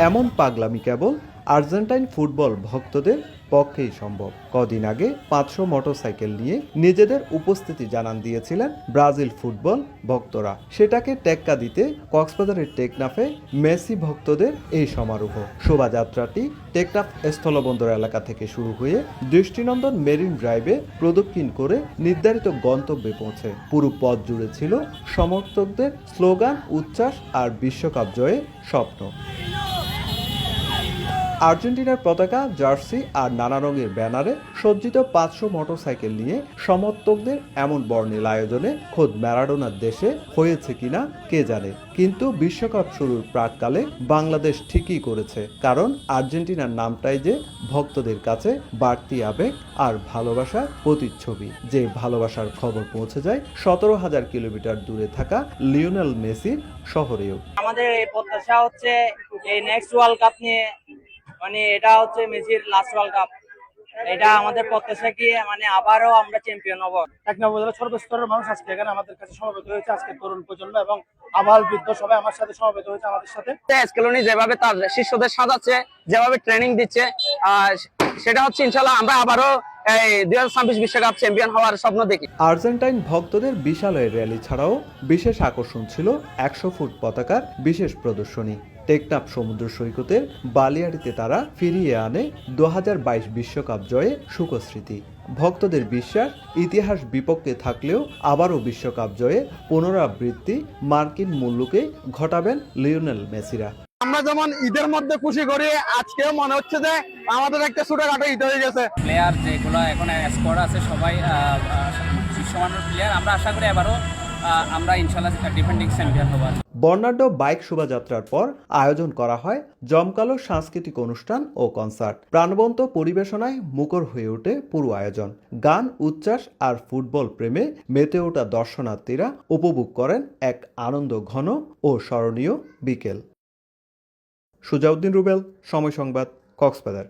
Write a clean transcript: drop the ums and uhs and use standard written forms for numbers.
এমন পাগলামি কেবল Argentine football ভক্তদের পক্ষেই সম্ভব। কদিন আগে 500 মোটরসাইকেল নিয়ে নিজেদের উপস্থিতি জানান দিয়েছিলেন ব্রাজিল ফুটবল ভক্তরা। সেটাকে টেক্কা দিতে কক্সবাজারের টেকনাফে মেসি ভক্তদের এই সমারোহ। শোভাযাত্রাটি টেকনাফ স্থলবন্দর এলাকা থেকে শুরু হয়ে দৃষ্টিনন্দন মেরিন ড্রাইভে প্রদক্ষিণ করে নির্ধারিত গন্তব্যে পৌঁছে। পুরো পথ জুড়ে ছিল সমর্থকদের স্লোগান, উচ্ছ্বাস আর বিশ্বকাপ জয়ে স্বপ্ন। আর্জেন্টিনার পতাকা, জার্সি আর নানা রঙের ব্যানারে সজ্জিত 500 মোটরসাইকেল নিয়ে সমর্থকদের এমন বর্ণিল আয়োজনে খোদ ম্যারাডোনার দেশে হয়েছে কিনা কে জানে। কিন্তু বিশ্বকাপ শুরুর প্রাককালে বাংলাদেশ ঠিকই করেছে, কারণ আর্জেন্টিনার নামটাই যে ভক্তদের কাছে বাড়তি আবেগ আর ভালোবাসার প্রতিচ্ছবি। যে ভালোবাসার খবর পৌঁছে যায় 17,000 কিলোমিটার দূরে থাকা লিওনেল মেসির শহরেও। আমাদের এই প্রত্যাশা হচ্ছে এই নেক্সট ওয়ার্ল্ড কাপ নিয়ে, এটা হচ্ছে মেসির লাস্ট ওয়ার্ল্ড কাপ। এটা আমাদের প্রত্যাশা কি আবারও আমরা চ্যাম্পিয়ন হব। টেকনাফ উপজেলার সর্বস্তরের মানুষ আজকে এখানে আমাদের কাছে সমবেত হয়েছে। আজকে তরুণ প্রজন্ম এবং আবাল বৃদ্ধ সবাই আমার সাথে সমবেত হয়েছে আমাদের সাথে। স্কেলনি যেভাবে তার শিষ্যদের সাজাচ্ছে, যেভাবে ট্রেনিং দিচ্ছে, সেটা হচ্ছে ইনশাল্লাহ আমরা আবারও 2026 বিশ্বকাপ চ্যাম্পিয়ন হওয়ার স্বপ্ন দেখি। আর্জেন্টাইন ভক্তদের বিশাল এই র্যালি ছাড়াও বিশেষ আকর্ষণ ছিল 100 ফুট পতাকার বিশেষ প্রদর্শনী। টেকনাফ সমুদ্র সৈকতের বালিয়াড়িতে তারা ফিরিয়ে আনে 2022 বিশ্বকাপ জয়ে সুখস্মৃতি। ভক্তদের বিশ্বাস, ইতিহাস বিপক্ষে থাকলেও আবারও বিশ্বকাপ জয়ে পুনরাবৃত্তি মার্কিন মুল্লুকে ঘটাবেন লিওনেল মেসিরা। আমরা যেমন ঈদের মধ্যে খুশি করি, আজকেও মনে হচ্ছে যে আমাদের একটা ছোটখাটো ঈদ হয়ে গেছে। প্লেয়ার যেগুলো এখন স্কোয়াড আছে সবাই শীর্ষমানের প্লেয়ার। আমরা আশা করি এবারও আমরা ইনশাআল্লাহ ডিফেন্ডিং চ্যাম্পিয়ন হব। বর্ণাঢ্য বাইক শোভাযাত্রার পর আয়োজন করা হয় জমকালো সাংস্কৃতিক অনুষ্ঠান ও কনসার্ট। প্রাণবন্ত পরিবেশনায় মুখর হয়ে ওঠে পুরো আয়োজন। গান, উচ্ছ্বাস আর ফুটবল প্রেমে মেতে ওঠা দর্শনার্থীরা উপভোগ করেন এক আনন্দ ঘন ও স্মরণীয় বিকেল। সুজাউদ্দিন রুবেল, সময় সংবাদ, কক্সবাজার।